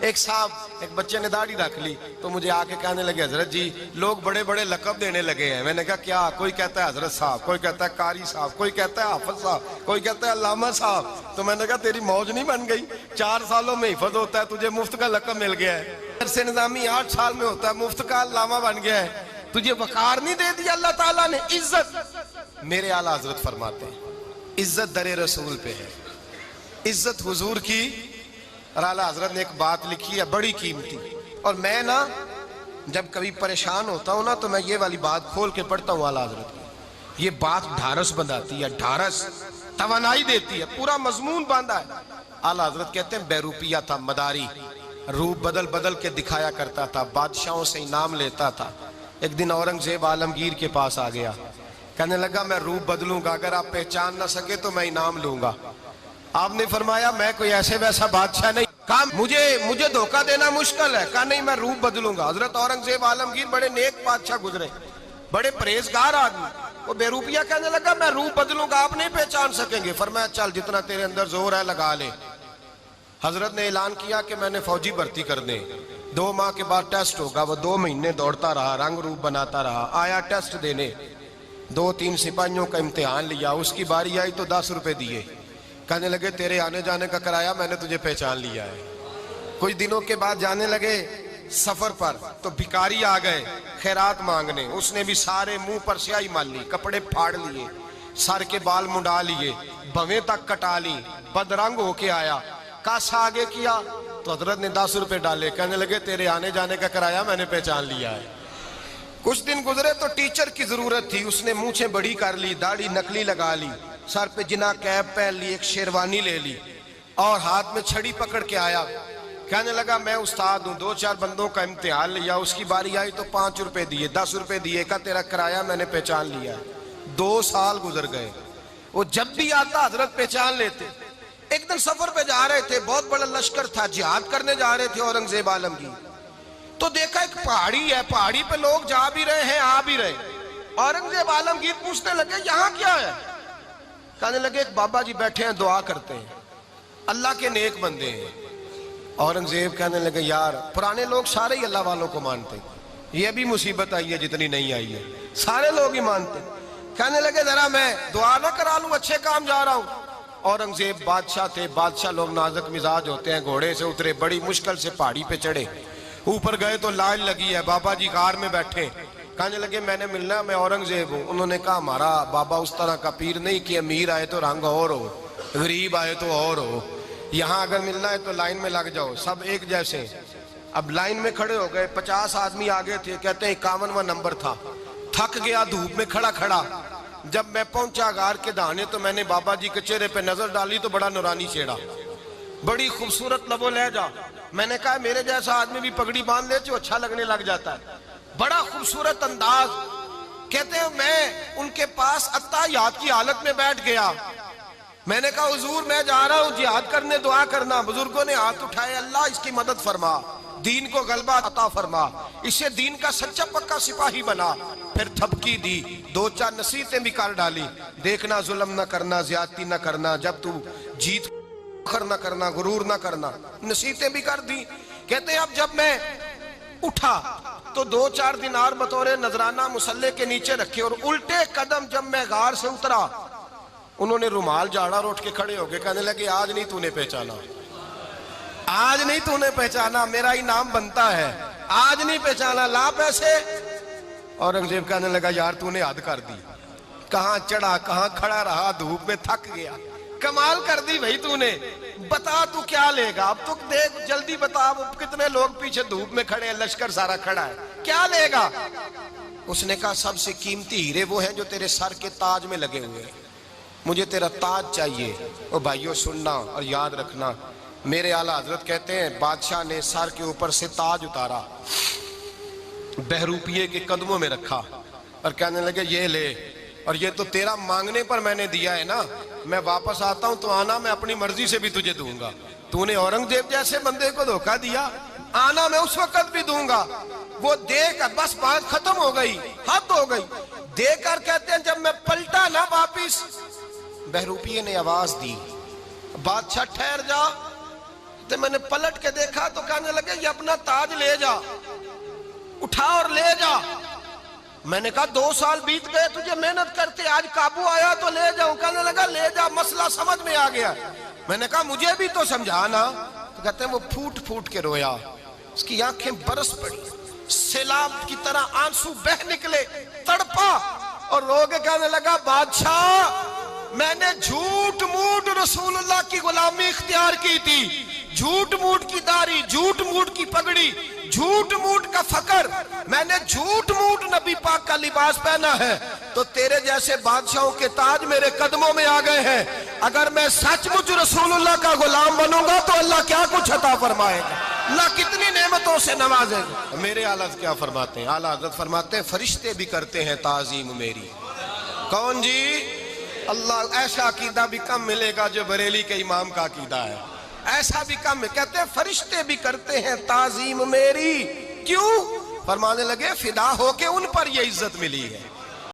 ایک صاحب ایک بچے نے داڑھی رکھ لی تو مجھے آ کے کہنے لگے حضرت جی لوگ بڑے بڑے لقب دینے لگے ہیں. میں نے کہا کیا؟ کوئی کہتا ہے حضرت صاحب, کوئی کہتا ہے قاری صاحب, کوئی کہتا ہے حافظ صاحب, کوئی کہتا ہے علامہ صاحب. تو میں نے کہا تیری موج نہیں بن گئی؟ 4 سالوں میں حفظ ہوتا ہے, تجھے مفت کا لقب مل گیا ہے. درس نظامی 8 سال میں ہوتا ہے, مفت کا علامہ بن گیا ہے. تجھے وقار نہیں دے دیا اللہ تعالیٰ نے؟ عزت. میرے اعلیٰ حضرت فرماتے ہیں عزت در رسول پہ ہے, عزت حضور کی. اور اعلیٰ حضرت نے ایک بات لکھی ہے بڑی قیمتی, اور میں نا جب کبھی پریشان ہوتا ہوں نا تو میں یہ والی بات کھول کے پڑھتا ہوں اعلیٰ حضرت کی. یہ بات ڈھارس بندھاتی ہے, ڈھارس توانائی دیتی ہے, پورا مضمون باندھا ہے. اعلیٰ حضرت کہتے ہیں بے روپیہ تھا مداری, روپ بدل بدل کے دکھایا کرتا تھا, بادشاہوں سے انعام لیتا تھا. ایک دن اورنگزیب عالمگیر کے پاس آ گیا, کہنے لگا میں روپ بدلوں گا, اگر آپ پہچان نہ سکے تو میں انعام لوں گا. آپ نے فرمایا میں کوئی ایسے ویسا بادشاہ نہیں, کہا مجھے دھوکہ دینا مشکل ہے. کہا نہیں میں روپ بدلوں گا. حضرت اورنگزیب عالمگیر بڑے نیک بادشاہ گزرے, بڑے پرہیزگار آدمی. وہ بے روپیہ کہنے لگا میں روپ بدلوں گا, آپ نہیں پہچان سکیں گے. فرمایا چل جتنا تیرے اندر زور ہے لگا لے. حضرت نے اعلان کیا کہ میں نے فوجی بھرتی کر دیں. 2 ماہ کے بعد ٹیسٹ ہوگا. وہ 2 مہینے دوڑتا رہا, رنگ روپ بناتا رہا. آیا ٹیسٹ دینے, 2-3 سپاہیوں کا امتحان لیا. اس کی باری آئی تو 10 روپے دیے. کہنے لگے تیرے آنے جانے کا کرایہ میں نے تجھے پہچان لیا ہے. کچھ دنوں کے بعد جانے لگے سفر پر تو بھکاری آ گئے خیرات مانگنے. اس نے بھی سارے منہ پر سیاہی مال لی, کپڑے پھاڑ لیے, سر کے بال منڈا لیے, بھویں تک کٹا لی, بدرنگ ہو کے آیا. کاسا آگے کیا تو حضرت نے 10 روپے ڈالے. کہنے لگے تیرے آنے جانے کا کرایہ میں نے پہچان لیا ہے. کچھ دن گزرے تو ٹیچر کی ضرورت تھی. اس نے مونچھیں بڑی کر لی, داڑھی نکلی لگا لی, سر پہ جنا کیپ پہن لی, ایک شیروانی لے لی اور ہاتھ میں چھڑی پکڑ کے آیا. کہنے لگا میں استاد ہوں, 2-4 بندوں کا امتحان لیا. اس کی باری آئی تو 5 روپے دیے, 10 روپے دیے. کہا تیرا کرایہ میں نے پہچان لیا ہے. 2 سال گزر گئے. وہ جب بھی آتا حضرت پہچان لیتے. ایک دن سفر پہ جا رہے تھے, بہت بڑا لشکر تھا, جہاد کرنے جا رہے تھے اورنگزیب عالمگیر. تو دیکھا ایک پہاڑی ہے, پہاڑی پہ لوگ جا بھی رہے ہیں آ بھی رہے. اورنگزیب عالمگیر پوچھنے لگے یہاں کیا ہے؟ کہنے لگے ایک بابا جی بیٹھے ہیں دعا کرتے ہیں, اللہ کے نیک بندے ہیں. اورنگزیب کہنے لگے یار پرانے لوگ سارے ہی اللہ والوں کو مانتے, یہ بھی مصیبت آئی ہے جتنی نہیں آئی ہے, سارے لوگ ہی مانتے. کہنے لگے ذرا میں دعا نہ کرا لوں, اچھے کام جا رہا ہوں. اورنگزیب بادشاہ تھے, بادشاہ لوگ نازک مزاج ہوتے ہیں. گھوڑے سے اترے, بڑی مشکل سے پہاڑی پہ چڑھے, اوپر گئے تو لائن لگی ہے, بابا جی غار میں بیٹھے. کہنے لگے میں نے ملنا, میں اورنگزیب ہوں. انہوں نے کہا ہمارا بابا اس طرح کا پیر نہیں کہ امیر آئے تو رنگ اور ہو, غریب آئے تو اور ہو. یہاں اگر ملنا ہے تو لائن میں لگ جاؤ, سب ایک جیسے. اب لائن میں کھڑے ہو گئے, 50 آدمی آگے تھے. کہتے ہیں 51واں نمبر تھا. تھک گیا دھوپ میں کھڑا کھڑا. جب میں پہنچا غار کے دہانے تو میں نے بابا جی کے چہرے پہ نظر ڈالی تو بڑا نورانی چہرہ, بڑی خوبصورت لب و لہجہ. میں نے کہا میرے جیسا آدمی بھی پگڑی باندھ لے تو اچھا لگنے لگ جاتا ہے, بڑا خوبصورت انداز. کہتے ہیں میں ان کے پاس اتحیات کی حالت میں بیٹھ گیا. میں نے کہا حضور میں جا رہا ہوں جہاد کرنے, دعا کرنا. بزرگوں نے ہاتھ اٹھائے, اللہ اس کی مدد فرما, دین کو غلبہ عطا فرما, اسے دین کا سچا پکا سپاہی بنا. پھر تھپکی دی, 2-4 نصیحتیں بھی کر ڈالی. دیکھنا ظلم نہ کرنا, زیادتی نہ کرنا, جب تو جیت فخر نہ کرنا, غرور نہ کرنا. نصیحتیں بھی کر دی. کہتے ہیں اب جب میں اٹھا تو 2-4 دینار بطور نذرانہ مسلح کے نیچے رکھے, اور الٹے قدم جب میں غار سے اترا انہوں نے رومال جھاڑا اور اٹھ کے کھڑے ہو گئے. کہنے لگے آج نہیں تو نے پہچانا, آج نہیں تو نے پہچانا, میرا ہی نام بنتا ہے, آج نہیں پہچانا, لا پیسے. اورنگزیب کہنے لگا یار تو نے حد کر دی, کہاں چڑھا کہاں کھڑا رہا, دھوپ میں تھک گیا, کمال کر دی بھائی تو نے. بتا تو کیا لے گا, اب تو دیکھ جلدی بتا, کتنے لوگ پیچھے دھوپ میں کھڑے ہیں, لشکر سارا کھڑا ہے, کیا لے گا؟ اس نے کہا سب سے قیمتی ہیرے وہ ہیں جو تیرے سر کے تاج میں لگے ہوئے ہیں, مجھے تیرا تاج چاہیے. او بھائیو سننا اور یاد رکھنا, میرے اعلیٰ حضرت کہتے ہیں بادشاہ نے سر کے اوپر سے تاج اتارا, بہروپیے کے قدموں میں رکھا اور کہنے لگے یہ لے, اور یہ تو تیرا مانگنے پر میں نے دیا ہے نا, میں واپس آتا ہوں تو آنا میں اپنی مرضی سے بھی تجھے دوں گا. تو نے اورنگزیب جیسے بندے کو دھوکہ دیا, آنا میں اس وقت بھی دوں گا. وہ دے کر بس بات ختم ہو گئی, حد ہو گئی. دے کر کہتے ہیں جب میں پلٹا نہ واپس, بہروپیے نے آواز دی بادشاہ ٹھہر جا, تو میں نے پلٹ کے دیکھا تو کہنے لگے یہ اپنا تاج لے جا، اٹھا اور لے جا۔ میں نے کہا 2 سال بیت گئے تجھے محنت کرتے، آج قابو آیا تو لے جاؤں۔ کہنے لگا لے جا، مسئلہ سمجھ میں آ گیا۔ میں نے کہا مجھے بھی تو سمجھانا۔ تو کہتے ہیں وہ پھوٹ پھوٹ کے رویا، اس کی آنکھیں برس پڑی، سیلاب کی طرح آنسو بہ نکلے، تڑپا اور رو کے کہنے لگا بادشاہ میں نے جھوٹ موٹ رسول اللہ کی غلامی اختیار کی تھی، جھوٹ موٹ کی داڑھی، جھوٹ موٹ کی پگڑی، جھوٹ موٹ کا فقر، میں نے جھوٹ موٹ نبی پاک کا لباس پہنا ہے، تو تیرے جیسے بادشاہوں کے تاج میرے قدموں میں آ گئے ہیں۔ اگر میں سچ مچ رسول اللہ کا غلام بنوں گا تو اللہ کیا کچھ عطا فرمائے گا، اللہ کتنی نعمتوں سے نوازے گا۔ میرے اعلیٰ حضرت کیا فرماتے ہیں؟ اعلیٰ حضرت فرماتے ہیں فرشتے بھی کرتے ہیں تعظیم میری۔ کون جی؟ اللہ۔ ایسا عقیدہ بھی کم ملے گا جو بریلی کے امام کا عقیدہ ہے، ایسا بھی کم۔ کہتے ہیں فرشتے بھی کرتے ہیں تعظیم میری۔ کیوں؟ فرمانے لگے فدا ہو کے ان پر یہ عزت ملی ہے۔